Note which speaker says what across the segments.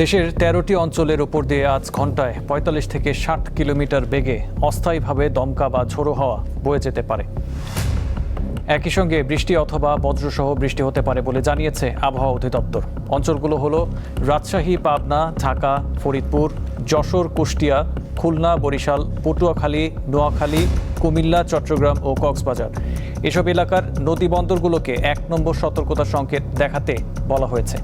Speaker 1: দেশের ১৩টি অঞ্চলের ওপর দিয়ে আজ ঘন্টায় ৪৫ থেকে ৬০ কিলোমিটার বেগে অস্থায়ীভাবে দমকা বা ঝোড়ো হাওয়া বয়ে যেতে পারে। একই সঙ্গে বৃষ্টি অথবা বজ্রসহ বৃষ্টি হতে পারে বলে জানিয়েছে আবহাওয়া অধিদপ্তর। অঞ্চলগুলো হলো রাজশাহী, পাবনা, ঢাকা, ফরিদপুর, যশোর, কুষ্টিয়া, খুলনা, বরিশাল, পটুয়াখালী, নোয়াখালী, কুমিল্লা, চট্টগ্রাম ও কক্সবাজার। এসব এলাকার নদী বন্দরগুলোকে ১ নম্বর সতর্কতা সংকেত দেখাতে বলা হয়েছে।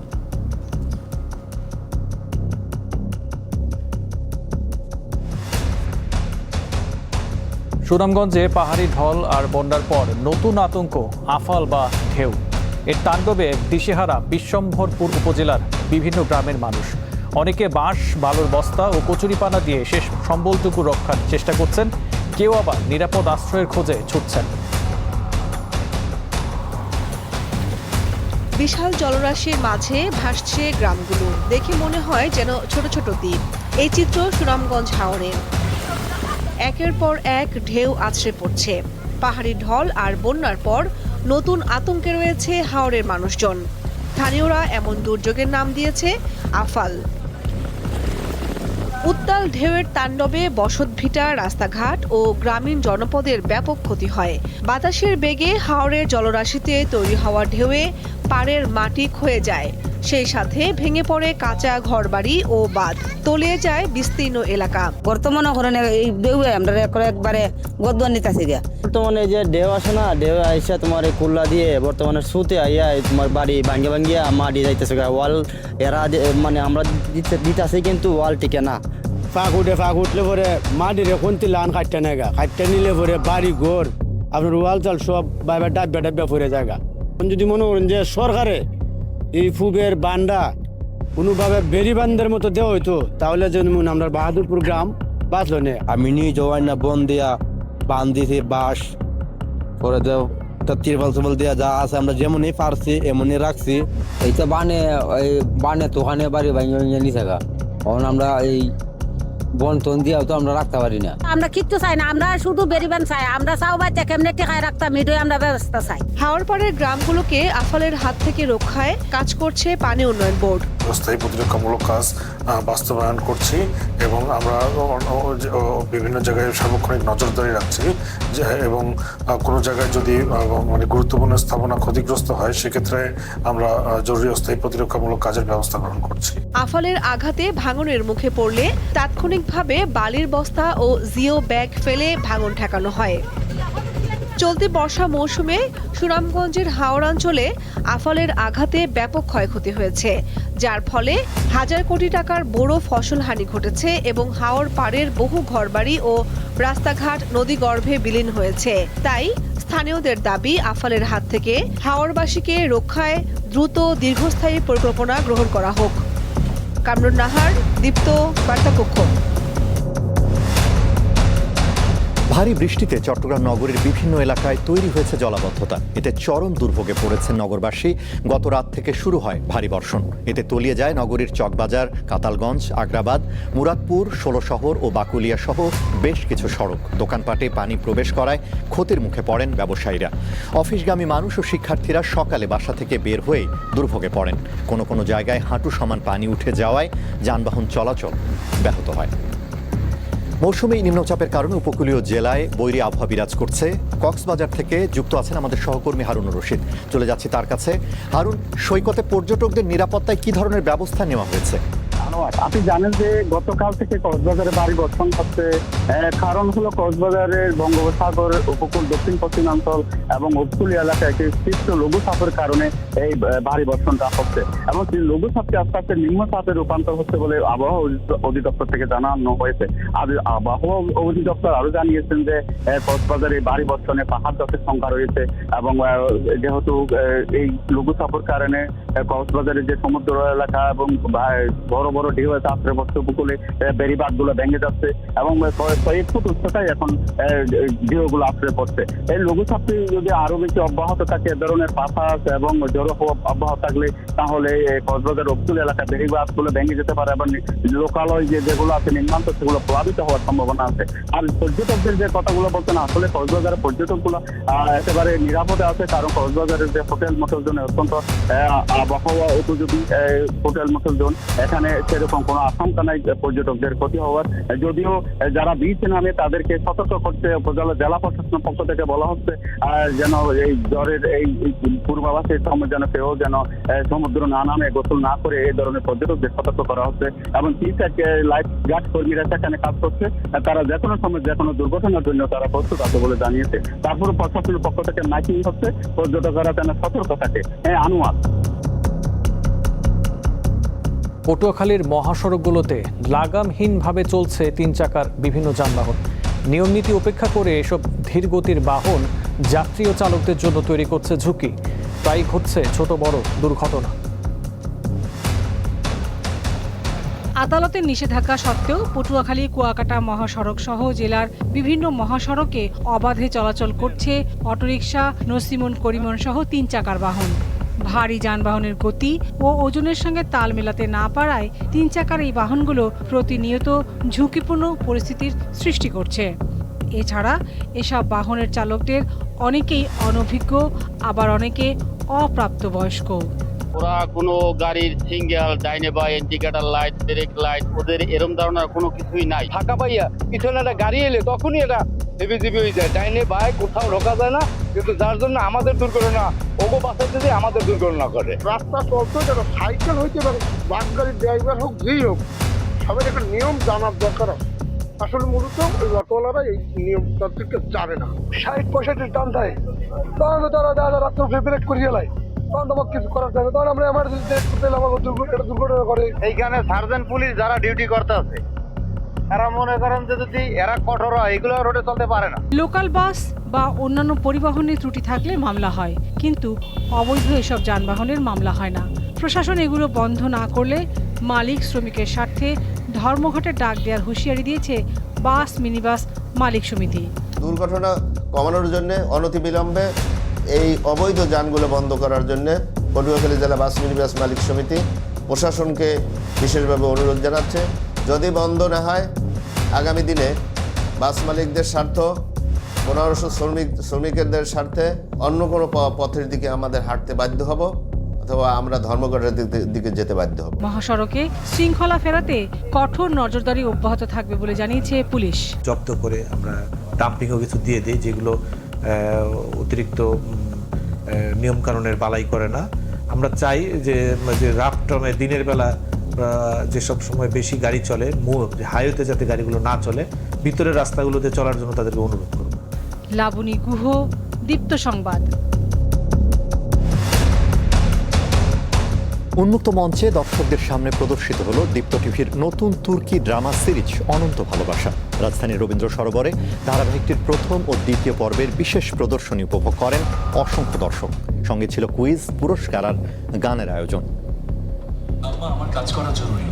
Speaker 1: সুনামগঞ্জে পাহাড়ি ঢল আর বন্যার পর নতুন আতঙ্ক আফাল বা ঢেউ। এর তাণ্ডবে দিশেহারা বিশ্বম্ভরপুর উপজেলার বিভিন্ন গ্রামের মানুষ। অনেকে বাঁশ, বালুর বস্তা ও কচুরিপানা দিয়ে শেষ সম্বলটুকু রক্ষার চেষ্টা করছেন, কেউ আবার নিরাপদ আশ্রয়ের খোঁজে ছুটছেন।
Speaker 2: বিশাল জলরাশির মাঝে ভাসছে গ্রামগুলো, দেখে মনে হয় যেন ছোট ছোট দ্বীপ। এই চিত্র সুনামগঞ্জ হাওরের। একের পর এক ঢেউ আছড়ে পড়ছে। পাহাড়ি ঢল আর বন্যার পর নতুন আতঙ্কে রয়েছে হাওরের মানুষজন। স্থানীয়রা এমন দুর্যোগের নাম দিয়েছে আফাল। উত্তাল ঢেউয়ের তাণ্ডবে বসতভিটা, রাস্তাঘাট ও গ্রামীণ জনপদের ব্যাপক ক্ষতি হয়। বাতাসের বেগে হাওরের জলরাশিতে তৈরি হওয়া ঢেউয়ে পাড়ের মাটি ক্ষয়ে যায়, সেই সাথে ভেঙে পড়ে কাঁচা ঘরবাড়ি ও বাঁধ, তলিয়ে যায় বিস্তীর্ণ এলাকা।
Speaker 3: বর্তমানে এই ঢেউয়ে আমরা একবারে গদুয়া নিতেছি গিয়া।
Speaker 4: বর্তমানে যে ঢেউ আসে না, ঢেউ আইসা তোমার এই কুল্লা দিয়ে বর্তমানে সুতে আইয়া তোমার বাড়ি ভাঙ্গে ভাঙ্গিয়া মাটি যাইতেছে, ওয়াল এরা মানে আমরা দিতেছি কিন্তু ওয়াল টিকে না।
Speaker 5: ফাঁক উঠলে পরে মাটির কোনটি লান খাটতে নেগা, খাটতে নিলে পরে বাড়ি ঘর আপনার ওয়াল চাল সব বাইবার ডাব্বা ফুরে জায়গা। যদি মনে করেন যে সরকারে এই ফুবের বান্ডা কোনোভাবে বেরিবান্ধের মতো দেওয়া হইতো, তাহলে যেমন আমরা বাহাদুরপুর গ্রাম বাঁচলো নে।
Speaker 6: আমি নিয়ে জওয়াই না বন দিয়া বান দিয়েছি, বাঁশ করে দেও তিরপাল সুপাল দিয়া যা আছে আমরা যেমনই পারছি এমনই রাখছি।
Speaker 7: এই তো বানে তোখানে বাড়ি ভাঙিয়ে নিছে গা, এখন আমরা এই বন টন দিয়েও তো আমরা রাখতে পারি না।
Speaker 3: আমরা কিচ্ছু চাই না, আমরা শুধু বেরিবান চাই। আমরা চাও বাচ্চা কেমনে টেকায় রাখতাম, এটাই আমরা ব্যবস্থা চাই।
Speaker 2: হাওর পাড়ের গ্রামগুলোকে আফালের হাত থেকে রক্ষায় কাজ করছে পানি উন্নয়ন বোর্ড।
Speaker 8: অস্থায়ী প্রতিরক্ষামূলক কাজ বাস্তবায়ন করছি এবং আমরা বিভিন্ন জায়গায় সার্বক্ষণিক নজরদারি রাখছি এবং কোনো জায়গায় যদি মানে গুরুত্বপূর্ণ স্থাপনা ক্ষতিগ্রস্ত হয় সেক্ষেত্রে আমরা জরুরি অস্থায়ী প্রতিরক্ষামূলক কাজের ব্যবস্থা গ্রহণ করছি।
Speaker 2: আফালের আঘাতে ভাঙনের মুখে পড়লে তাৎক্ষণিকভাবে বালির বস্তা ও জিও ব্যাগ ফেলে ভাঙন ঠেকানো হয়। চলতি বর্ষা মৌসুমে সুনামগঞ্জের হাওড়াঞ্চলে আফালের আঘাতে ব্যাপক ক্ষয়ক্ষতি হয়েছে, যার ফলে হাজার কোটি টাকার বড় ফসল হানি ঘটেছে এবং হাওর পাড়ের বহু ঘরবাড়ি ও রাস্তাঘাট নদীগর্ভে বিলীন হয়েছে। তাই স্থানীয়দের দাবি, আফালের হাত থেকে হাওরবাসীকে রক্ষায় দ্রুত দীর্ঘস্থায়ী পরিকল্পনা গ্রহণ করা হোক। কামরুন নাহার, দীপ্ত, বার্তাকক্ষ।
Speaker 9: ভারী বৃষ্টিতে চট্টগ্রাম নগরীর বিভিন্ন এলাকায় তৈরি হয়েছে জলাবদ্ধতা। এতে চরম দুর্ভোগে পড়েছেন নগরবাসী। গত রাত থেকে শুরু হয় ভারী বর্ষণ। এতে তলিয়ে যায় নগরীর চকবাজার, কাতালগঞ্জ, আগ্রাবাদ, মুরাদপুর, ষোলশহর ও বাকুলিয়া সহ বেশ কিছু সড়ক। দোকানপাটে পানি প্রবেশ করায় ক্ষতির মুখে পড়েন ব্যবসায়ীরা। অফিসগামী মানুষ ও শিক্ষার্থীরা সকালে বাসা থেকে বের হয়ে দুর্ভোগে পড়েন। কোনো কোনো জায়গায় হাঁটু সমান পানি উঠে যাওয়ায় যানবাহন চলাচল ব্যাহত হয়। মৌসুমী নিম্নচাপের কারণে উপকূলীয় জেলায় বৈরী আবহাওয়া বিরাজ করছে। কক্সবাজার থেকে যুক্ত আছেন আমাদের সহকর্মী হারুনুর রশিদ। চলে যাচ্ছি তার কাছে। হারুন, সৈকতে পর্যটকদের নিরাপত্তায় কি ধরনের ব্যবস্থা নেওয়া হয়েছে?
Speaker 10: আপনি জানেন যে গতকাল থেকে কক্সবাজারে ভারী বর্ষণ হচ্ছে। কারণ হলো কক্সবাজারের বঙ্গোপসাগর উপকূল দক্ষিণ পশ্চিমাঞ্চল এবং উপকূলীয় এলাকায় একটি সৃষ্ট লঘুচাপের কারণে এই ভারী বর্ষণটা হচ্ছে এবং সেই লঘুচাপটি আস্তে আস্তে নিম্নচাপে রূপান্তর হচ্ছে বলে আবহাওয়া অধিদপ্তর থেকে জানানো হয়েছে। আর আবহাওয়া অধিদপ্তর আরো জানিয়েছেন যে কক্সবাজারে ভারী বর্ষণে পাহাড় ধসের সংখ্যা রয়েছে এবং যেহেতু এই লঘুচাপের কারণে কক্সবাজারের যে সমুদ্র এলাকা এবং বড় বড় ঢেউ আশ্রয় পড়ছে, উপকূলে বেড়িবাঁধ গুলো ভেঙে যাচ্ছে এবং কয়েক ফুট উচ্চতায় এখন ঢেউ গুলো আশ্রয় পড়ছে। এই লঘুচাপটি যদি আরো বেশি অব্যাহত থাকে, এ ধরনের বাতাস এবং জড়ো অব্যাহত থাকলে তাহলে কক্সবাজার উপকূল এলাকা বেড়িবাঁধ গুলো ভেঙে যেতে পারে এবং লোকালয় যেগুলো আছে নিম্নান্ত সেগুলো প্রভাবিত হওয়ার সম্ভাবনা আছে। আর পর্যটকদের যে কথাগুলো বলছেন, আসলে কক্সবাজারের পর্যটক গুলো একেবারে নিরাপদে আছে, কারণ কক্সবাজারের যে হোটেল মোটেল জোন অত্যন্ত আবহাওয়া উপযোগী হোটেল মোটেল জোন, এখানে সেরকম কোনো আশঙ্কা নাই পর্যটকদের ক্ষতি হওয়ার। যদিও যারা বিচ নামে তাদেরকে সতর্ক করতে উপজেলা জেলা প্রশাসনের পক্ষ থেকে বলা হচ্ছে যেন এই জ্বরের এই পূর্বাভাসের সময় যেন কেউ যেন সমুদ্র না নামে, গোসল না করে এই ধরনের পর্যটকদের সতর্ক করা হচ্ছে। এবং লাইফ গার্ড কর্মীরা সেখানে কাজ করছে, তারা যে কোনো সময় যে কোনো দুর্ঘটনার জন্য তারা প্রস্তুত আছে বলে জানিয়েছে। তারপরে প্রশাসনের পক্ষ থেকে মাইকিং হচ্ছে পর্যটকরা যেন সতর্ক থাকে। আনোয়ার।
Speaker 1: পটুয়াখালীর মহাসড়কগুলোতে লাগামহীনভাবে চলছে 3 চাকার বিভিন্ন যানবাহন। নিয়মনীতি উপেক্ষা করে এসব ধীরগতির বাহন যাত্রী ও চালকদের জন্য তৈরি করছে ঝুঁকি। তাই ঘটছে ছোট বড় দুর্ঘটনা।
Speaker 11: আদালতের নিষেধাজ্ঞা সত্ত্বেও পটুয়াখালী কুয়াকাটা মহাসড়ক সহ জেলার বিভিন্ন মহাসড়কে অবাধে চলাচল করছে অটোরিকশা, নসিমন, করিমন সহ 3 চাকার বাহন। ভারী যানবাহনের গতি ও ওজনের সঙ্গে তাল মেলাতে না পারায় 3 চাকার এই বাহনগুলো প্রতিনিয়ত ঝুঁকিপূর্ণ পরিস্থিতির সৃষ্টি করছে। এছাড়া এসব বাহনের চালকদের অনেকেই অনভিজ্ঞ, আবার অনেকে অপ্রাপ্তবয়স্ক।
Speaker 12: ওরা কোনো গাড়ির সিঙ্গেল ডাইনে বা ইন্ডিকেটর লাইট, ব্রেক লাইট, ওদের এরম ধরনের কোনো কিছুই নাই।
Speaker 13: ফাঁকা পাইয়া পিছনে একটা গাড়ি এলে তখনই এটা হেবি হয়ে যায়, ডাইনে বাই কোথাও ঢোকা যায় না, কিন্তু যার জন্য আমাদের দুর্ঘটনা, ওগো বাঁচাতে যে আমাদের দুর্ঘটনা করে।
Speaker 14: রাস্তা চলতে যারা সাইকেল হইতে পারে, বাস গাড়ির ড্রাইভার হোক, যেই হোক, সবাই একটা নিয়ম জানার দরকার। আসলে মূলত ওই অটোওয়ালারা এই নিয়ম তাদেরকে জানে না। 60-65 টান দেয়, তাহলে তারা রাস্তা ব্রেক করিয়ে লাই, তখন তোমার কিছু করার যাবে, তখন আমরা এমার্জেন্সি পেলে আমাকে দুর্ঘটনা করে।
Speaker 12: এইখানে সার্জেন্ট পুলিশ যারা ডিউটি করতে আছে, এরা মনে করেন যে যদি এরা কঠোর হয়, এগুলো রোডে চলতে পারে না।
Speaker 11: লোকাল বাস বা অন্যান্য পরিবহনের ত্রুটি থাকলে মামলা হয়, কিন্তু অবৈধ এসব যানবাহনের মামলা হয় না। প্রশাসন এগুলো বন্ধ না করলে মালিক শ্রমিকের স্বার্থে ধর্মঘটের ডাক দেওয়ার হুঁশিয়ারি দিয়েছে বাস মিনিবাস মালিক সমিতি।
Speaker 15: দুর্ঘটনা কমানোর জন্য অনতিবিলম্বে এই অবৈধ যানগুলো বন্ধ করার জন্য পটুয়াখালী জেলা বাস মিনিবাস মালিক সমিতি প্রশাসনকে বিশেষভাবে অনুরোধ জানাচ্ছে। যদি বন্ধ না হয়, আগামী দিনে বাস মালিকদের স্বার্থ, 1500 শ্রমিকদের স্বার্থে অন্য কোনো পথের দিকে আমাদের হাঁটতে বাধ্য হব, অথবা আমরা ধর্মঘটের দিকে যেতে বাধ্য হব।
Speaker 11: মহাসড়কে শৃঙ্খলা ফেরাতে কঠোর নজরদারি অব্যাহত থাকবে বলে জানিয়েছে পুলিশ।
Speaker 16: জব্দ করে আমরা ডাম্পিংও কিছু দিয়ে দিই, যেগুলো অতিরিক্ত নিয়মকানুনের বালাই করে না। আমরা চাই যে রাফ টাইমে দিনের বেলা যেসব সময় বেশি গাড়ি চলে, হাইওয়েতে যাতে গাড়িগুলো না চলে, ভিতরের রাস্তাগুলোতে চলার জন্য তাদেরকে অনুরোধ করব।
Speaker 11: লাবণী গুহ, দীপ্ত সংবাদ।
Speaker 9: উন্মুক্ত মঞ্চে দর্শকদের সামনে প্রদর্শিত হলো দীপ্ত টিভির নতুন তুর্কি ড্রামা সিরিজ অনন্ত ভালোবাসা। রাজধানীর রবীন্দ্র সরোবরে ধারাবাহিকটির প্রথম ও দ্বিতীয় পর্বের বিশেষ প্রদর্শনী উপভোগ করেন অসংখ্য দর্শক। সঙ্গে ছিল কুইজ, পুরস্কার আর গানের আয়োজন।
Speaker 17: আমার কাজ করা জরুরি।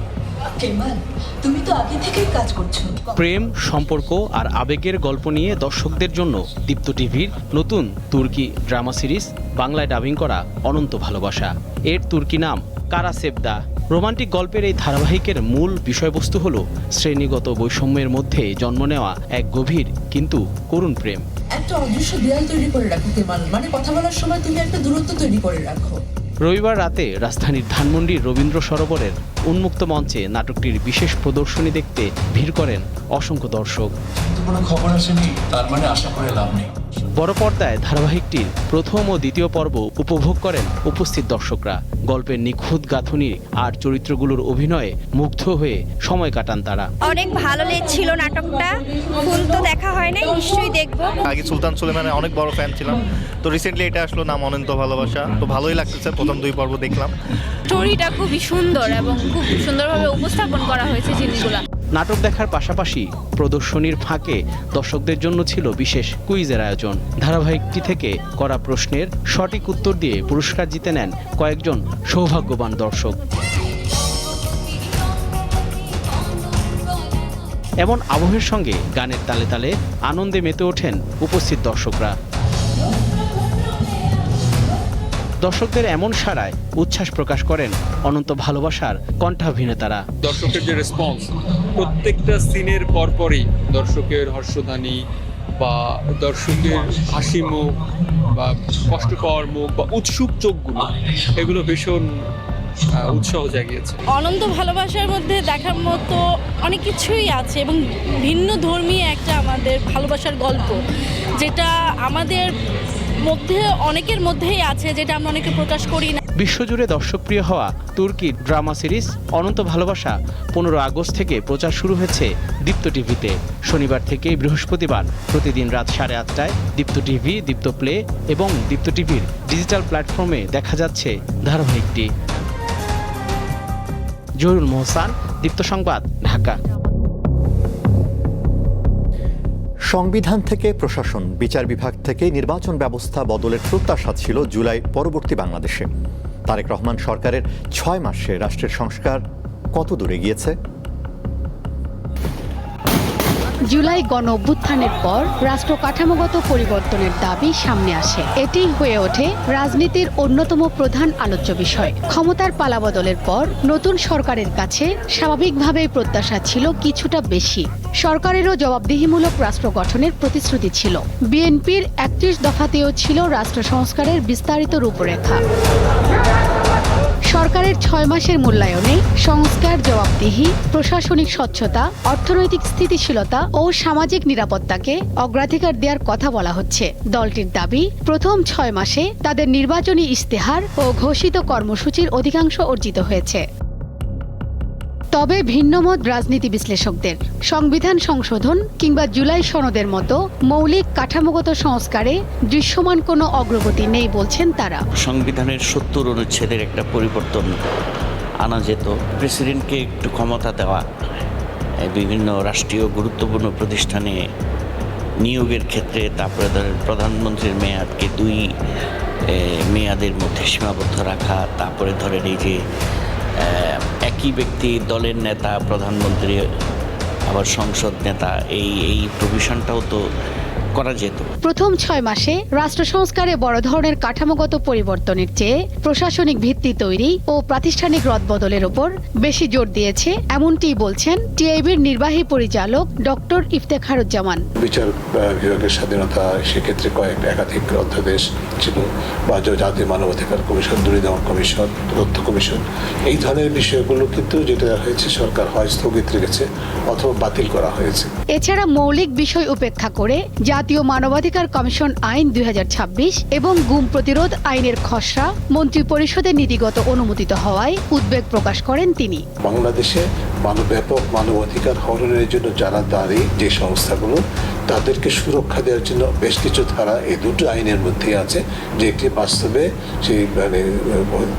Speaker 17: তুমি তো আগে থেকেই কাজ করছো।
Speaker 18: প্রেম, সম্পর্ক আর আবেগের গল্প নিয়ে দর্শকদের জন্য দীপ্ত টিভির নতুন তুর্কি ড্রামা সিরিজ বাংলায় ডাবিং করা অনন্ত ভালোবাসা। এর তুর্কি নাম কারা সেবদা। রোমান্টিক গল্পের এই ধারাবাহিকের মূল বিষয়বস্তু হল শ্রেণীগত বৈষম্যের মধ্যে জন্ম নেওয়া এক গভীর কিন্তু করুণ প্রেম।
Speaker 17: একটা অদৃশ্য দেয়াল তৈরি করে রাখো কেমাল, মানে কথা বলার সময় তুমি একটা দূরত্ব তৈরি করে রাখো।
Speaker 18: রবিবার রাতে রাজধানীর ধানমন্ডির রবীন্দ্র সরোবরের উন্মুক্ত মঞ্চে নাটকটির বিশেষ প্রদর্শনী দেখতে ভিড় করেন অসংখ্য দর্শক।
Speaker 17: কোনো খবর আসেনি, তার মানে আশা করে লাভ নেই।
Speaker 18: বড় পর্দায় ধারাবাহিকটির প্রথম ও দ্বিতীয় পর্ব উপভোগ করেন উপস্থিত দর্শকরা। গল্পের নিখুঁত গাঁথুনি আর চরিত্রগুলোর অভিনয়ে মুগ্ধ হয়ে সময় কাটান তারা।
Speaker 19: অনেক ভালো লেগেছিল নাটকটা, ফুল তো দেখা হয় নাই, নিশ্চয়ই দেখবো।
Speaker 20: আগে সুলতান সুলেমানের অনেক বড় ফ্যান ছিলাম, তো রিসেন্টলি এটা আসলো নাম অনন্ত ভালোবাসা, তো ভালোই লাগতেছে। প্রথম 2 পর্ব দেখলাম।
Speaker 19: স্টোরিটা খুবই সুন্দর এবং খুব সুন্দরভাবে উপস্থাপন করা হয়েছে জিনিসগুলো।
Speaker 18: নাটক দেখার পাশাপাশি প্রদর্শনীর ফাঁকে দর্শকদের জন্য ছিল বিশেষ কুইজের আয়োজন। ধারাবাহিকটি থেকে করা প্রশ্নের সঠিক উত্তর দিয়ে পুরস্কার জিতে নেন কয়েকজন সৌভাগ্যবান দর্শক। এমন আবহের সঙ্গে গানের তালে তালে আনন্দে মেতে ওঠেন উপস্থিত দর্শকরা। দর্শকদের এমন সাড়ায় উচ্ছ্বাস প্রকাশ করেন অনন্ত ভালোবাসার কণ্ঠাভিনেতারা।
Speaker 21: দর্শকের যে রেসপন্স, প্রত্যেকটা সিনের পরপরই দর্শকের হর্ষধ্বনি বা দর্শকের হাসি মুখ বা কষ্টকর মুখ বা উৎসুক চোখগুলো, এগুলো ভীষণ উৎসাহ জাগিয়েছে।
Speaker 19: অনন্ত ভালোবাসার মধ্যে দেখার মতো অনেক কিছুই আছে এবং ভিন্ন ধর্মী একটা আমাদের ভালোবাসার গল্প, যেটা আমাদের মধ্যে অনেকের মধ্যেই আছে, যেটা আমরা অনেকে প্রকাশ করি না।
Speaker 18: বিশ্বজুড়ে দর্শকপ্রিয় হওয়া তুর্কি ড্রামা সিরিজ অনন্ত ভালোবাসা 15 আগস্ট থেকে প্রচার শুরু হয়েছে দীপ্ত টিভিতে। শনিবার থেকে বৃহস্পতিবার প্রতিদিন রাত 8:30টায় দীপ্ত টিভি, দীপ্ত প্লে এবং দীপ্ত টিভির ডিজিটাল প্ল্যাটফর্মে দেখা যাচ্ছে ধারাবাহিকটি। জহিরুল মোহসান, দীপ্ত সংবাদ, ঢাকা।
Speaker 9: সংবিধান থেকে প্রশাসন, বিচার বিভাগ থেকে নির্বাচন ব্যবস্থা বদলের প্রত্যাশা ছিল জুলাই পরবর্তী বাংলাদেশে। তারেক রহমান সরকারের 6 মাসে রাষ্ট্রের সংস্কার কত দূরে গিয়েছে?
Speaker 4: জুলাই গণ অভ্যুত্থানের পর রাষ্ট্র কাঠামোগত পরিবর্তনের দাবি সামনে আসে। এটি হয়ে ওঠে রাজনীতির অন্যতম প্রধান আলোচ্য বিষয়। ক্ষমতার পালাবদলের পর নতুন সরকারের কাছে স্বাভাবিকভাবেই প্রত্যাশা ছিল কিছুটা বেশি। সরকারেরও জবাবদিহিমূলক রাষ্ট্র গঠনের প্রতিশ্রুতি ছিল। বিএনপির 31 দফাতেও ছিল রাষ্ট্র সংস্কারের বিস্তারিত রূপরেখা। সরকারের 6 মাসের মূল্যায়নে সংস্কার, জবাবদিহি, প্রশাসনিক স্বচ্ছতা, অর্থনৈতিক স্থিতিশীলতা ও সামাজিক নিরাপত্তাকে অগ্রাধিকার দেওয়ার কথা বলা হচ্ছে। দলটির দাবি, প্রথম 6 মাসে তাদের নির্বাচনী ইশতেহার ও ঘোষিত কর্মসূচির অধিকাংশ অর্জিত হয়েছে। তবে ভিন্নমত রাজনীতি বিশ্লেষকদের। সংবিধান সংশোধন কিংবা জুলাই সনদের মতো মৌলিক কাঠামোগত সংস্কারে দৃশ্যমান কোনো অগ্রগতি নেই বলছেন তারা।
Speaker 22: সংবিধানের 70 অনুচ্ছেদের একটা পরিবর্তন আনা যেত। প্রেসিডেন্টকে একটু ক্ষমতা দেওয়া, বিভিন্ন রাষ্ট্রীয় গুরুত্বপূর্ণ প্রতিষ্ঠানে নিয়োগের ক্ষেত্রে, তারপরে ধরেন প্রধানমন্ত্রীর মেয়াদকে 2 মেয়াদের মধ্যে সীমাবদ্ধ রাখা, তারপরে ধরেন এই যে একই ব্যক্তি দলের নেতা, প্রধানমন্ত্রী আবার সংসদ নেতা, এই প্রভিশনটাও তো করা যেত।
Speaker 4: প্রথম 6 মাসে রাষ্ট্র সংস্কারে বড় ধরনের কাঠামোগত পরিবর্তনের চেয়ে প্রশাসনিক ভিত্তি তৈরি ও প্রাতিষ্ঠানিক রদবদলের উপর বেশি জোর দিয়েছে, এমনটিই বলছেন টিআইবির নির্বাহী পরিচালক ডক্টর ইফতেখারুজ্জামান।
Speaker 23: বিচার বিভাগের স্বাধীনতা, সেক্ষেত্রে একাধিক অধ্যাদেশ ছিল, বা জাতীয় মানবাধিকার কমিশন, দুর্নীতি কমিশন, তথ্য কমিশন, এই ধরনের বিষয়গুলো কিন্তু যেটা হয়েছে সরকার হয় স্থগিত রেখেছে অথবা বাতিল করা হয়েছে।
Speaker 4: এছাড়া মৌলিক বিষয় উপেক্ষা করে জাতীয় মানবাধিকার কমিশন আইন 2026 এবং গুম প্রতিরোধ আইনের খসড়া মন্ত্রী পরিষদের নীতিগত অনুমোদিত হওয়ায় উদ্বেগ প্রকাশ করেন তিনি।
Speaker 23: বাংলাদেশে ব্যাপক মানবাধিকার হরণের জন্য যারা দায়ী, যে সংস্থাগুলো, তাদেরকে সুরক্ষা দেওয়ার জন্য বেশ কিছু ধারা এই দুটো আইনের মধ্যে আছে, যে একটি বাস্তবে সেই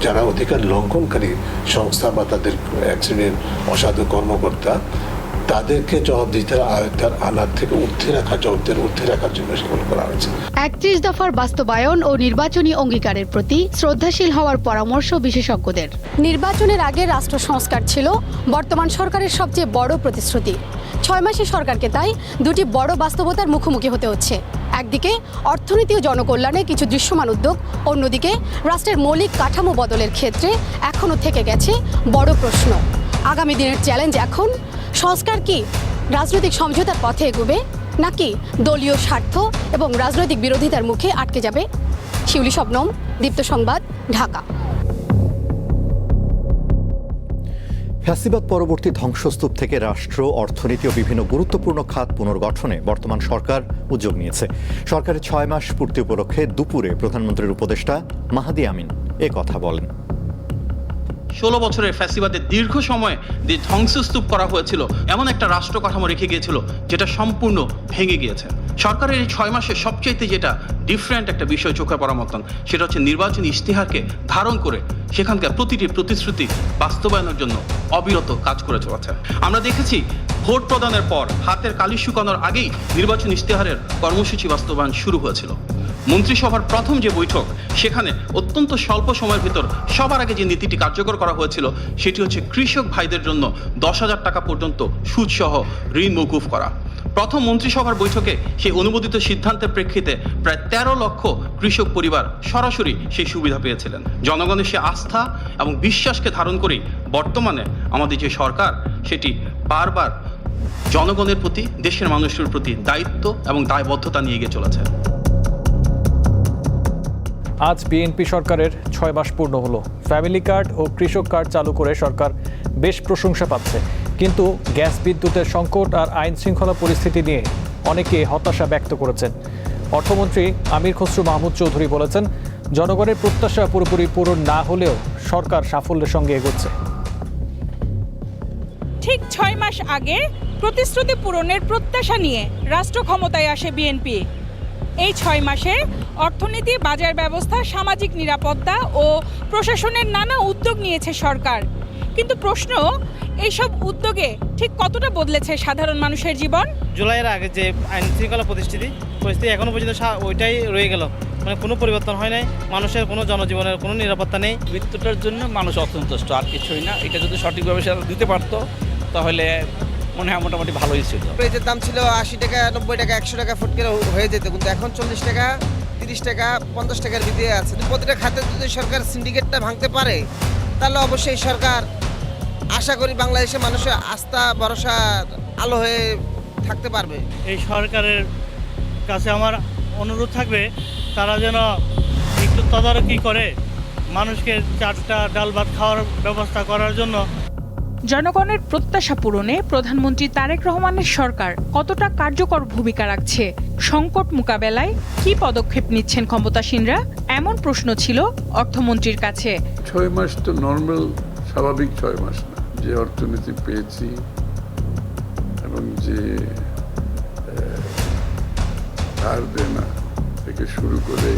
Speaker 23: যারা অধিকার লঙ্ঘনকারী সংস্থা বা তাদের এক শ্রেণীর অসাধু কর্মকর্তা, তাদেরকে জবাবদিহিতার আওতায় আনার থেকে ঊর্ধ্বে রাখার জন্য সেগুলো করা হয়েছে।
Speaker 4: 31 দফার বাস্তবায়ন ও নির্বাচনী অঙ্গীকারের প্রতি শ্রদ্ধাশীল হওয়ার পরামর্শ বিশেষজ্ঞদের। নির্বাচনের আগে রাষ্ট্র সংস্কার ছিল বর্তমান সরকারের সবচেয়ে বড় প্রতিশ্রুতি। 6 মাসে সরকারকে তাই দুটি বড় বাস্তবতার মুখোমুখি হতে হচ্ছে। একদিকে অর্থনীতি ও জনকল্যাণে কিছু দৃশ্যমান উদ্যোগ, অন্যদিকে রাষ্ট্রের মৌলিক কাঠামো বদলের ক্ষেত্রে এখনও থেকে গেছে বড় প্রশ্ন। আগামী দিনের চ্যালেঞ্জ এখন, সংস্কার কি রাজনৈতিক সমঝোতার পথে এগোবে, নাকি দলীয় স্বার্থ এবং রাজনৈতিক বিরোধিতার মুখে আটকে যাবে? শিউলি শবনম, দীপ্ত সংবাদ, ঢাকা।
Speaker 9: ফ্যাসিবাদ পরবর্তী ধ্বংসস্তূপ থেকে রাষ্ট্র, অর্থনীতি ও বিভিন্ন গুরুত্বপূর্ণ খাত পুনর্গঠনে বর্তমান সরকার উদ্যোগ নিয়েছে। সরকারের 6 মাস পূর্তি উপলক্ষে দুপুরে প্রধানমন্ত্রীর উপদেষ্টা মাহাদি আমিন এ কথা বলেন।
Speaker 18: 16 বছরের ফ্যাসিবাদের দীর্ঘ সময় যে ধ্বংসস্তূপ করা হয়েছিল, এমন একটা রাষ্ট্র কাঠামো রেখে গিয়েছিল যেটা সম্পূর্ণ ভেঙে গিয়েছে। সরকারের এই 6 মাসে সবচাইতে যেটা ডিফারেন্ট একটা বিষয় চোখে পড়ার মতন, সেটা হচ্ছে নির্বাচনী ইশতেহারকে ধারণ করে সেখানকার প্রতিটি প্রতিশ্রুতি বাস্তবায়নের জন্য অবিরত কাজ করে চলেছে। আমরা দেখেছি ভোট প্রদানের পর হাতের কালি শুকানোর আগেই নির্বাচনী ইশতেহারের কর্মসূচি বাস্তবায়ন শুরু হয়েছিল। মন্ত্রিসভার প্রথম যে বৈঠক, সেখানে অত্যন্ত স্বল্প সময়ের ভিতর সবার আগে যে নীতিটি কার্যকর করা হয়েছিল, সেটি হচ্ছে কৃষক ভাইদের জন্য 10,000 টাকা পর্যন্ত সুদসহ ঋণ মওকুফ করা। প্রথম মন্ত্রিসভার বৈঠকে সেই অনুমোদিত সিদ্ধান্তের প্রেক্ষিতে প্রায় 13 লক্ষ কৃষক পরিবার সরাসরি সেই সুবিধা পেয়েছিলেন। জনগণের সে আস্থা এবং বিশ্বাসকে ধারণ করেই বর্তমানে আমাদের যে সরকার, সেটি বারবার জনগণের প্রতি, দেশের মানুষের প্রতি দায়িত্ব এবং দায়বদ্ধতা নিয়ে গিয়ে চলেছে।
Speaker 1: আজ বিএনপি সরকারের 6 মাস পূর্ণ হলো। ফ্যামিলি কার্ড ও কৃষক কার্ড চালু করে সরকার বেশ প্রশংসা পাচ্ছে, কিন্তু গ্যাস বিদ্যুতের সংকট আর আইন শৃঙ্খলা পরিস্থিতি নিয়ে অনেকে হতাশা ব্যক্ত করেছেন। অর্থমন্ত্রী আমির খসরু মাহমুদ চৌধুরী বলেছেন, জনগণের প্রত্যাশা পুরোপুরি পূরণ না হলেও সরকার সাফল্যের সঙ্গে এগোচ্ছে।
Speaker 5: ঠিক 6 মাস আগে প্রতিশ্রুতি পূরণের প্রত্যাশা নিয়ে রাষ্ট্র ক্ষমতায় আসে বিএনপি। এই 6 মাসে অর্থনীতি, বাজার ব্যবস্থা, সামাজিক নিরাপত্তা ও প্রশাসনের নানা উদ্যোগ নিয়েছে সরকার। কিন্তু প্রশ্ন, এইসব উদ্যোগে ঠিক কতটা বদলেছে সাধারণ মানুষের জীবন?
Speaker 6: জুলাইয়ের আগে যে আইন শৃঙ্খলা পরিস্থিতি এখনো পর্যন্ত ওইটাই রয়ে গেল, মানে কোনো পরিবর্তন হয় নাই। মানুষের কোনো জনজীবনের কোনো নিরাপত্তা নেই।
Speaker 7: বিদ্যুতের জন্য মানুষ অসন্তুষ্ট, আর কিছুই না। এটা যদি সঠিকভাবে দিতে পারতো তাহলে মনে হয় মোটামুটি ভালোই ছিল।
Speaker 24: পেঁয়াজের দাম ছিল 80 টাকা, 90 টাকা, 100 টাকা ফুট করে হয়ে যেত, কিন্তু এখন 40 টাকা, 30 টাকা, 50 টাকার ভিতরে আছে। প্রতিটা খাতে যদি সরকার সিন্ডিকেটটা ভাঙতে পারে, তাহলে অবশ্যই সরকার, আশা করি বাংলাদেশের মানুষের আস্থা ভরসার আলো হয়ে থাকতে পারবে।
Speaker 6: এই সরকারের কাছে আমার অনুরোধ থাকবে, তারা যেন একটু তদারকি করে মানুষকে 4টা ডাল ভাত খাওয়ার ব্যবস্থা করার জন্য।
Speaker 5: জনগণের প্রত্যাশা পূরণে প্রধানমন্ত্রী তারেক রহমানের সরকার কতটা কার্যকর ভূমিকা রাখছে? সংকট মোকাবেলায় কি পদক্ষেপ নিচ্ছেন ক্ষমতাসীনরা? এমন প্রশ্ন ছিল অর্থমন্ত্রীর কাছে।
Speaker 25: 6 মাস তো নর্মাল স্বাভাবিক 6 মাস না। যে অর্থনীতি পেয়েছি এবং যে ধার দেনা থেকে শুরু করে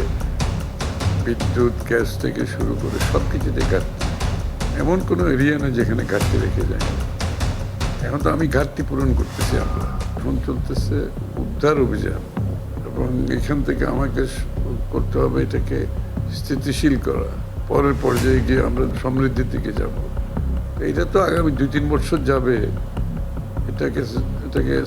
Speaker 25: বিদ্যুৎ, গ্যাস থেকে শুরু করে সব কিছুতে ঘাটতি। এমন কোনো এরিয়া না যেখানে ঘাটতি রেখে যায়। এখন তো আমি ঘাটতি পূরণ করতেছি। আমরা এখন চলতেছে উদ্ধার অভিযান, এবং এখান থেকে আমাকে করতে হবে এটাকে স্থিতিশীল করা। পরের পর্যায়ে গিয়ে আমরা সমৃদ্ধির দিকে যাব। এটা তো আগামী 2-3 বছর যাবে এটাকে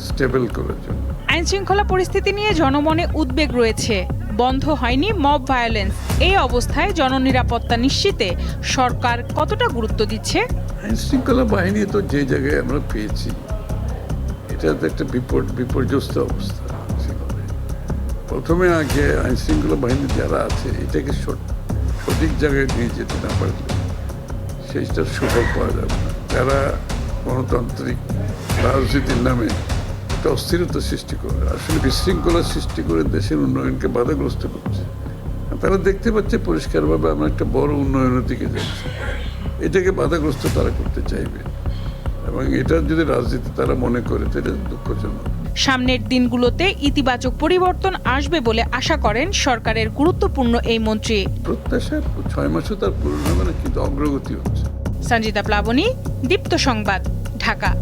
Speaker 25: স্টেবল করার জন্য।
Speaker 5: আইন শৃঙ্খলা পরিস্থিতি নিয়ে জনমনে উদ্বেগ রয়েছে। বন্ধ হয়নি মব ভায়োলেন্স। এই অবস্থায় জননিরাপত্তা নিশ্চিতে সরকার কতটা গুরুত্ব দিচ্ছে?
Speaker 25: আইন শৃঙ্খলা বাহিনী তো যে জায়গায় আমরা পেয়েছি, এটা তো একটা বিপর্যস্ত অবস্থা। প্রথমে আগে আইন শৃঙ্খলা বাহিনী যারা আছে এটাকে সঠিক জায়গায় নিয়ে যেতে না পারলে সেইটার সুফল পাওয়া যাবে না। যারা গণতান্ত্রিক রাজনীতির নামে একটা অস্থিরতা সৃষ্টি করে, আসলে বিশৃঙ্খলা সৃষ্টি করে দেশের উন্নয়নকে বাধাগ্রস্ত করছে। তারা দেখতে পাচ্ছে পরিষ্কারভাবে আমরা একটা বড় উন্নয়নের দিকে যাচ্ছি, এটাকে বাধাগ্রস্ত তারা করতে চাইবে, এবং এটা যদি রাজনীতি তারা মনে করে তাহলে দুঃখজনক।
Speaker 5: সামনের দিনগুলোতে ইতিবাচক পরিবর্তন আসবে বলে আশা করেন সরকারের গুরুত্বপূর্ণ এই মন্ত্রী।
Speaker 25: প্রত্যাশার 6 মাসও তার পূরণ হবে না, কিন্তু অগ্রগতি হচ্ছে।
Speaker 5: সঞ্জিতা প্লাবনী, দীপ্ত সংবাদ, ঢাকা।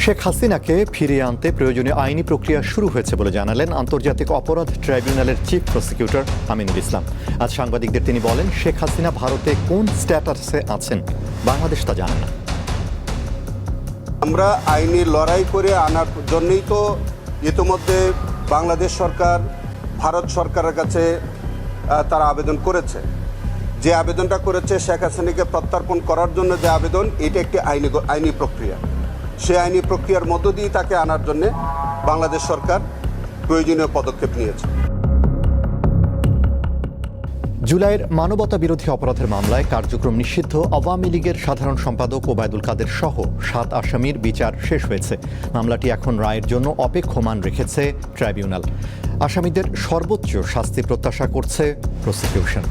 Speaker 9: শেখ হাসিনাকে ফিরিয়ে আনতে প্রয়োজনীয় আইনি প্রক্রিয়া শুরু হয়েছে বলে জানালেন আন্তর্জাতিক অপরাধ ট্রাইব্যুনালের চিফ প্রসিকিউটর আমিনুল ইসলাম। আজ সাংবাদিকদের তিনি বলেন, শেখ হাসিনা ভারতে কোন স্ট্যাটাসে আছেন বাংলাদেশ তা জানে না।
Speaker 26: আমরা আইনি লড়াই করে আনার জন্যই তো ইতিমধ্যে বাংলাদেশ সরকার ভারত সরকারের কাছে তারা আবেদন করেছে। যে আবেদনটা করেছে শেখ হাসিনাকে প্রত্যর্পণ করার জন্য, যে আবেদন, এটা একটি আইনি প্রক্রিয়া। সেই আইনি প্রক্রিয়ার মধ্য দিয়ে তাকে আনার জন্য বাংলাদেশ সরকার প্রয়োজনীয় পদক্ষেপ নিয়েছে।
Speaker 9: জুলাইয়ের মানবতা বিরোধী অপরাধের মামলায় কার্যক্রম নিষিদ্ধ আওয়ামী লীগের সাধারণ সম্পাদক ওবায়দুল কাদের সহ 7 আসামির বিচার শেষ হয়েছে। মামলাটি এখন রায়ের জন্য অপেক্ষমান রেখেছে ট্রাইব্যুনাল। আসামিদের সর্বোচ্চ শাস্তি প্রত্যাশা করছে প্রসিকিউশন।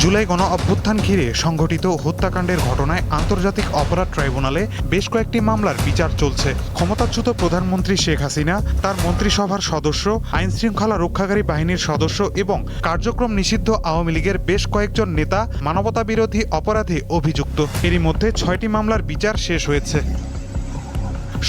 Speaker 27: জুলাই গণ অভ্যুত্থান ঘিরে সংঘটিত হত্যাকাণ্ডের ঘটনায় আন্তর্জাতিক অপরাধ ট্রাইব্যুনালে বেশ কয়েকটি মামলার বিচার চলছে। ক্ষমতাচ্যুত প্রধানমন্ত্রী শেখ হাসিনা, তার মন্ত্রিসভার সদস্য, আইন শৃঙ্খলা রক্ষাকারী বাহিনীর সদস্য এবং কার্যক্রম নিষিদ্ধ আওয়ামী লীগের বেশ কয়েকজন নেতা মানবতা বিরোধী অপরাধে অভিযুক্ত। এরই মধ্যে 6টি মামলার বিচার শেষ হয়েছে।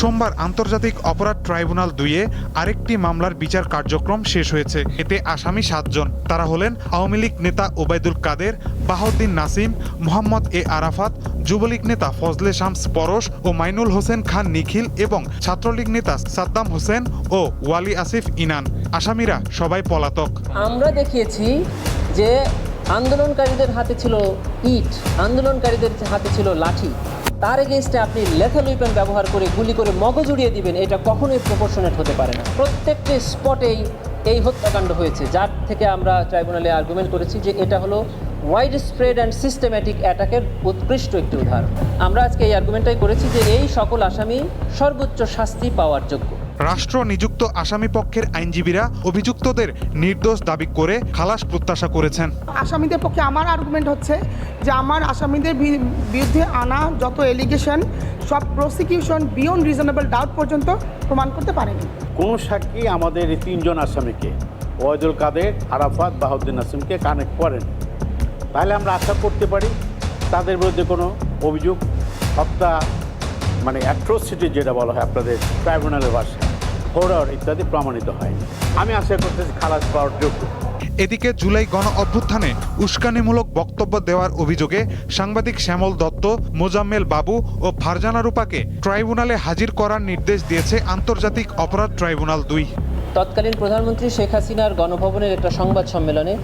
Speaker 27: সোমবার আন্তর্জাতিক অপরাধ ট্রাইব্যুনাল 2-এ আরেকটি মামলার বিচার কার্যক্রম শেষ হয়েছে। এতে আসামি 7 জন। তারা হলেন আওয়ামী লীগ নেতা ওবায়দুল কাদের, বাহাউদ্দিন নাসিম, মোহাম্মদ এ আরাফাত, যুবলীগ নেতা ফজলে শামস পরশ ও মাইনুল হোসেন খান নিখিল এবং ছাত্রলীগ নেতা সাদ্দাম হোসেন ও ওয়ালি আসিফ ইনান। আসামিরা সবাই পলাতক।
Speaker 28: আমরা দেখিয়েছি যে আন্দোলনকারীদের হাতে ছিল ইট, আন্দোলনকারীদের হাতে ছিল লাঠি।
Speaker 2: তার এগেইনস্টে আপনি লেথাল ওয়েপন ব্যবহার করে গুলি করে মগজ উড়িয়ে দিবেন, এটা কখনোই প্রপোর্শনেট হতে পারে না। প্রত্যেকটি স্পটেই এই হত্যাকাণ্ড হয়েছে, যার থেকে আমরা ট্রাইব্যুনালে আর্গুমেন্ট করেছি যে এটা হলো ওয়াইড স্প্রেড অ্যান্ড সিস্টেম্যাটিক অ্যাটাকের উৎকৃষ্ট একটি উদাহরণ। আমরা আজকে এই আর্গুমেন্টটাই করেছি যে এই সকল আসামি সর্বোচ্চ শাস্তি পাওয়ার যোগ্য।
Speaker 27: রাষ্ট্র নিযুক্ত আসামি পক্ষের আইনজীবীরা অভিযুক্তদের নির্দোষ দাবি করে খালাস প্রত্যাশা করেছেন।
Speaker 3: আসামিদের পক্ষে আমার আর্গুমেন্ট হচ্ছে যে আমার আসামিদের বিরুদ্ধে আনা যত এলিগেশন সব প্রসিকিউশন বিয়ন্ড রিজনেবল ডাউট পর্যন্ত প্রমাণ করতে পারেনি।
Speaker 8: কোন সাক্ষী আমাদের এই তিনজন আসামিকে ওয়াহিদুল কাদের, আরাফাত, বাহাউদ্দিন নাসিমকে কানেক্ট করেন, তাহলে আমরা আশা করতে পারি তাদের বিরুদ্ধে কোনো অভিযোগ হত্যা মানে অ্যাট্রোসিটি যেটা বলা হয় আপনাদের ট্রাইব্যুনালের ভাষায় হরর ইত্যাদি প্রমাণিত হয়নি। আমি আশা করতেছি খালাস পাওয়ার যোগ্য।
Speaker 27: এদিকে জুলাই গণ অভ্যুত্থানে উস্কানিমূলক বক্তব্য দেওয়ার অভিযোগে সাংবাদিক শ্যামল দত্ত, মোজাম্মেল বাবু ও ফারজানা রূপাকে ট্রাইব্যুনালে হাজির করার নির্দেশ দিয়েছে আন্তর্জাতিক অপরাধ ট্রাইব্যুনাল 2।
Speaker 2: তৎকালীন প্রধানমন্ত্রী শেখ হাসিনার গণভবনের একটা সংবাদ সম্মেলনে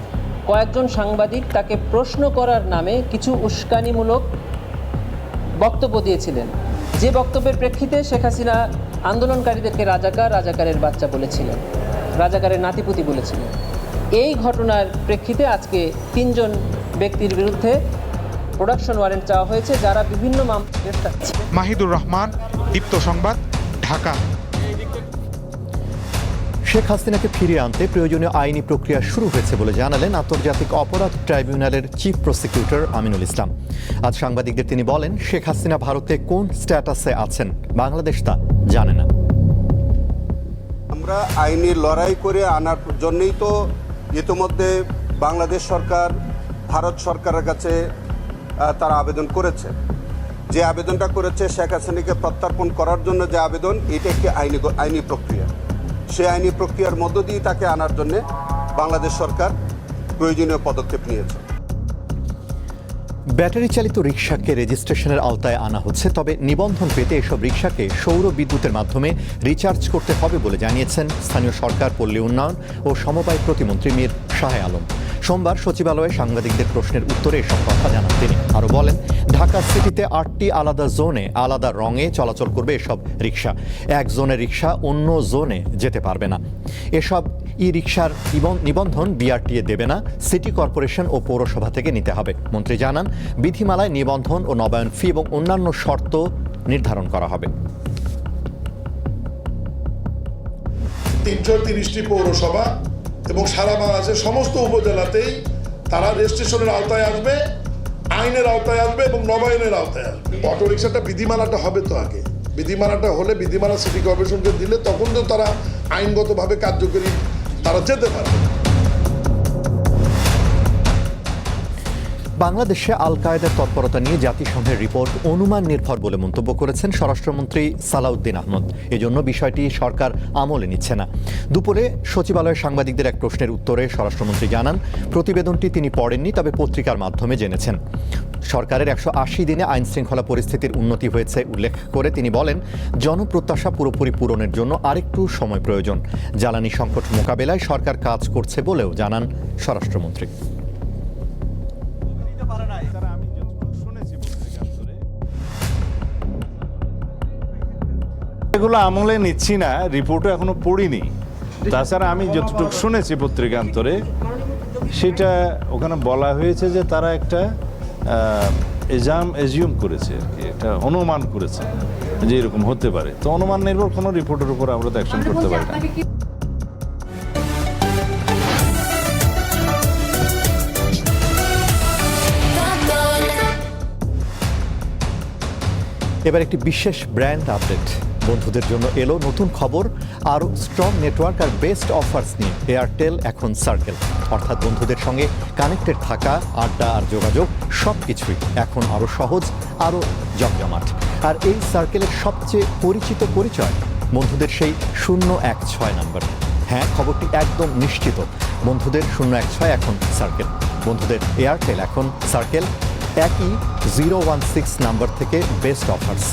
Speaker 2: কয়েকজন সাংবাদিক তাকে প্রশ্ন করার নামে কিছু উস্কানিমূলক বক্তব্য দিয়েছিলেন, যে বক্তব্যের প্রেক্ষিতে শেখ হাসিনা আন্দোলনকারীদেরকে রাজাকারের বাচ্চা বলেছিলেন, রাজাকারের নাতিপুতি বলেছিলেন। এই ঘটনার প্রেক্ষিতে আজকে 3 জন ব্যক্তির বিরুদ্ধে প্রোডাকশন ওয়ারেন্ট চাওয়া হয়েছে, যারা বিভিন্ন মামলায় গ্রেফতার ছিলেন।
Speaker 27: মাহিদুর রহমান, দীপ্ত সংবাদ, ঢাকা।
Speaker 9: শেখ হাসিনাকে ফিরিয়ে আনতে প্রয়োজনীয় আইনি প্রক্রিয়া শুরু হয়েছে বলে জানালেন আন্তর্জাতিক অপরাধ ট্রাইব্যুনালের চিফ প্রসিকিউটর আমিনুল ইসলাম। আজ সাংবাদিকদের তিনি বলেন, শেখ হাসিনা ভারতে কোন স্ট্যাটাসে আছেন বাংলাদেশ তা জানে না।
Speaker 26: আমরা আইনি লড়াই করে আনার জন্যই তো ইতিমধ্যে বাংলাদেশ সরকার ভারত সরকারের কাছে তারা আবেদন করেছে। যে আবেদনটা করেছে শেখ হাসিনাকে প্রত্যার্পণ করার জন্য যে আবেদন, এটা একটি আইনি প্রক্রিয়া। সেই আইনি প্রক্রিয়ার মধ্য দিয়ে তাকে আনার জন্য বাংলাদেশ সরকার প্রয়োজনীয় পদক্ষেপ নিয়েছে।
Speaker 9: ব্যাটারি চালিত রিকশাকে রেজিস্ট্রেশনের আওতায় আনা হচ্ছে, তবে নিবন্ধন পেতে এসব রিকশাকে সৌর বিদ্যুতের মাধ্যমে রিচার্জ করতে হবে বলে জানিয়েছেন স্থানীয় সরকার, পল্লী উন্নয়ন ও সমবায় প্রতিমন্ত্রী মীর শাহ আলম। সোমবার সচিবালয়ে সাংবাদিকদের প্রশ্নের উত্তরে এসব কথা জানান তিনি। আরও বলেন, ঢাকা সিটিতে 8টি আলাদা জোনে আলাদা রঙে চলাচল করবে এসব রিকশা। এক জোনের রিকশা অন্য জোনে যেতে পারবে না। এসব ই রিকশার নিবন্ধন বিআরটিএ দেবে না, সিটি কর্পোরেশন ও পৌরসভা থেকে নিতে হবে। মন্ত্রী জানান, বিধিমালায় নিবন্ধন ও নবায়ন ফি এবং অন্যান্য শর্ত নির্ধারণ করা হবে।
Speaker 10: 330টি পৌরসভা এবং সারা বাংলাদেশের সমস্ত উপজেলাতেই তারা রেজিস্ট্রেশনের আওতায় আসবে, আইনের আওতায় আসবে এবং নবায়নের আওতায় আসবে। অটোরিকশাটা বিধিমালাটা হবে তো আগে, বিধিমালাটা হলে বিধিমালা সিটি কর্পোরেশনকে দিলে তখন তো তারা আইনগতভাবে কার্যকরী তারা যেতে পারবে।
Speaker 9: বাংলাদেশে আল কায়েদার তৎপরতা নিয়ে জাতিসংঘের রিপোর্ট অনুমান নির্ভর বলে মন্তব্য করেছেন স্বরাষ্ট্রমন্ত্রী সালাউদ্দিন আহমদ। এজন্য বিষয়টি সরকার আমলে নিচ্ছে না। দুপুরে সচিবালয়ের সাংবাদিকদের এক প্রশ্নের উত্তরে স্বরাষ্ট্রমন্ত্রী জানান, প্রতিবেদনটি তিনি পড়েননি, তবে পত্রিকার মাধ্যমে জেনেছেন। সরকারের 180 দিনে আইন শৃঙ্খলা পরিস্থিতির উন্নতি হয়েছে উল্লেখ করে তিনি বলেন, জনপ্রত্যাশা পুরোপুরি পূরণের জন্য আরেকটু সময় প্রয়োজন। জ্বালানি সংকট মোকাবেলায় সরকার কাজ করছে বলেও জানান স্বরাষ্ট্রমন্ত্রী।
Speaker 8: এগুলো আমলে নিচ্ছি না, রিপোর্টও এখনো পড়িনি। তাছাড়া আমি যতটুকু শুনেছি পত্রিকান্তরে, সেটা ওখানে বলা হয়েছে যে তারা একটা এজিউম করেছে আর কি, একটা অনুমান করেছে যে এরকম হতে পারে। তো অনুমান নির্ভর কোনো রিপোর্টের উপর আমরা তো অ্যাকশন করতে পারি না।
Speaker 9: এবার একটি বিশেষ ব্র্যান্ড আপডেট। বন্ধুদের জন্য এলো নতুন খবর, আরও স্ট্রং নেটওয়ার্ক আর বেস্ট অফার্স নিয়ে এয়ারটেল এখন সার্কেল। অর্থাৎ বন্ধুদের সঙ্গে কানেক্টেড থাকা, আড্ডা আর যোগাযোগ সব কিছুই এখন আরও সহজ, আরও জমজমাট। আর এই সার্কেলের সবচেয়ে পরিচিত পরিচয় বন্ধুদের সেই 016 নাম্বার। হ্যাঁ, খবরটি একদম নিশ্চিত, বন্ধুদের 016 এখন সার্কেল। বন্ধুদের এয়ারটেল এখন সার্কেল, একই 016 নাম্বার থেকে বেস্ট অফার্স।